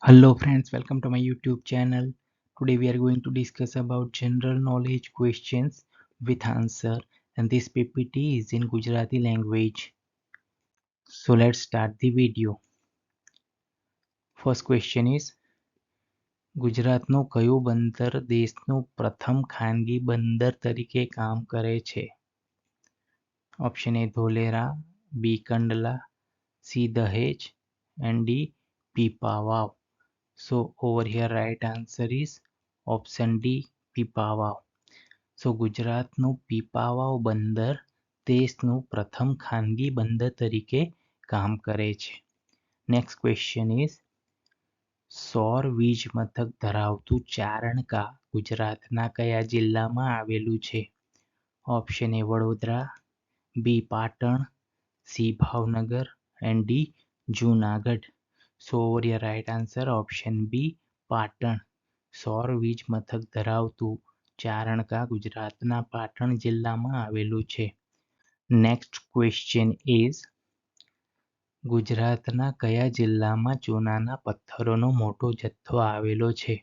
Hello friends, welcome to my YouTube channel. Today we are going to discuss about general knowledge questions with answer, and this PPT is in Gujarati language. So let's start the video. First question is ગુજરાતનું કયું બંદર દેશનું પ્રથમ ખાનગી બંદર તરીકે કામ કરે છે? Option A Dholera, B Kandla, C દહેજ and D Pipavav. So over here right answer is option D Pipavav. So ગુજરાતનું પીપાવાવ બંદર દેશનું પ્રથમ ખાનગી બંદર તરીકે કામ કરે છે. નેક્સ્ટ ક્વેશ્ચન ઇઝ સૌર વીજ મથક ધરાવતું ચારણકા ગુજરાતના કયા જિલ્લામાં આવેલું છે? Option A Vadodara, B Patan, C Bhavnagar and D Junagadh. So over here right answer option B Patan. સૌર વીજ મથક ધરાવતું ચારણકા ગુજરાતના પાટણ જિલ્લામાં આવેલું છે. નેક્સ્ટ ક્વેશ્ચન ઇઝ ગુજરાતના કયા જિલ્લામાં ચૂનાના પથ્થરોનો મોટો જથ્થો આવેલો છે?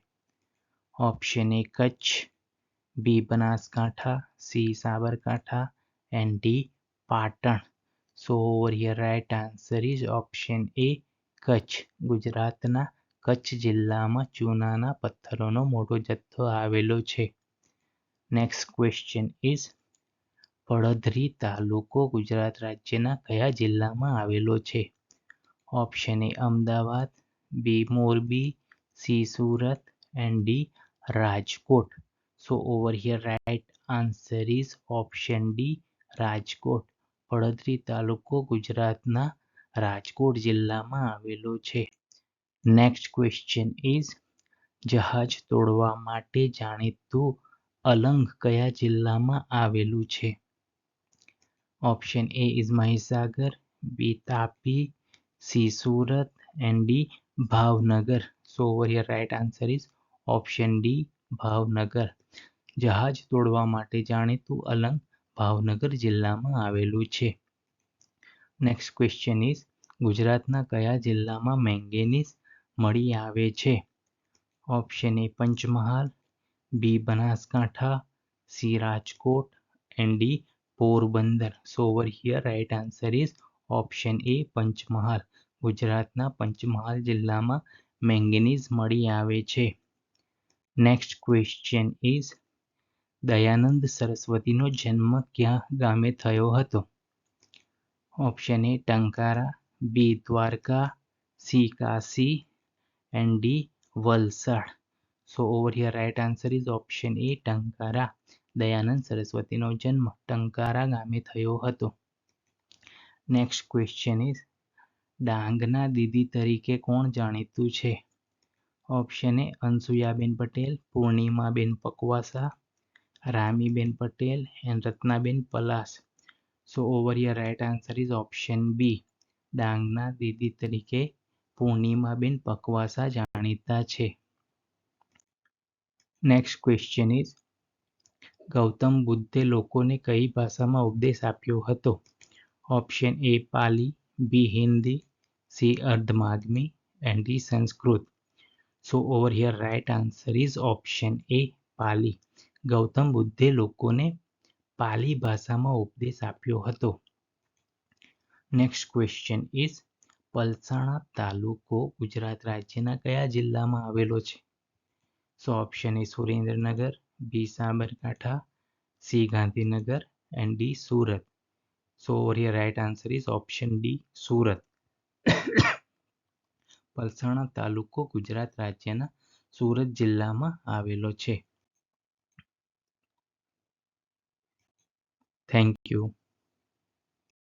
Option A Kutch, B Banaskantha, C Sabarkantha and D Patan. So over here right answer is option A Kutch. ગુજરાતના કચ્છ જિલ્લામાં ચૂનાના પથ્થરોનો મોટો જથ્થો આવેલો છે. નેક્સ્ટ ક્વેશ્ચન ઇઝ પડધરી તાલુકો ગુજરાત રાજ્યના કયા જિલ્લામાં આવેલો છે? Option A Ahmedabad, B Morbi, C Surat and D Rajkot. So over here right answer is option D Rajkot. Paddhari તાલુકો ગુજરાતના રાજકોટ જિલ્લામાં આવેલો છે. નેક્સ્ટ ક્વેશ્ચન ઇઝ જહાજ તોડવા માટે જાણીતું અલંગ કયા જિલ્લામાં આવેલું છે? Option A is Mahisagar, B Tapi, C Surat and D Bhavnagar. So over here right answer is option D Bhavnagar. જહાજ તોડવા માટે જાણીતું અલંગ ભાવનગર જિલ્લામાં આવેલું છે. નેક્સ્ટ ક્વેશ્ચન ઇઝ ગુજરાતના કયા જિલ્લામાં મેંગેનીઝ મળી આવે છે? Option A Panchmahal, B Banaskantha, C Rajkot and D Porbandar. So over here right answer is option A Panchmahal. ગુજરાતના પંચમહાલ જિલ્લામાં મેંગેનીઝ મળી આવે છે. નેક્સ્ટ ક્વેશ્ચન ઇઝ દયાનંદ સરસ્વતીનો જન્મ ક્યાં ગામે થયો હતો? Option A Tankara, B Dwarka, C Kashi and D Valsad. So over here right answer is option A Tankara. Dayanand સરસ્વતીનો જન્મ ટંકારા ગામે થયો હતો. નેક્સ્ટ ક્વેશ્ચન ઇઝ ડાંગના દીદી તરીકે કોણ જાણીતું છે? Option A Anasuyaben Patel, Purnimaben Pakvasa, Ramiben Patel and Ratnaben Palas. So over here right answer is option B. ડાંગના દીદી તરીકે પૂર્ણિમાબેન પકવાસા જાણીતા છે. નેક્સ્ટ ક્વેશ્ચન ઇઝ ગૌતમ બુદ્ધે લોકોને કઈ ભાષામાં ઉપદેશ આપ્યો હતો? Option A Pali, B Hindi, C Ardhamagadhi and D Sanskrit. So over here right answer is option A Pali. Gautam બુદ્ધે લોકોને પાલી ભાષામાં ઉપદેશ આપ્યો હતો. નેક્સ્ટ ક્વેશ્ચન ઇઝ પલસાણા તાલુકો ગુજરાત રાજ્યના કયા જિલ્લામાં આવેલો છે? So option A Surendranagar, B Sabarkantha, C Gandhinagar and D Surat. So over here right answer is option D Surat. Palsana તાલુકો ગુજરાત રાજ્યના સુરત જિલ્લામાં આવેલો છે. Thank you.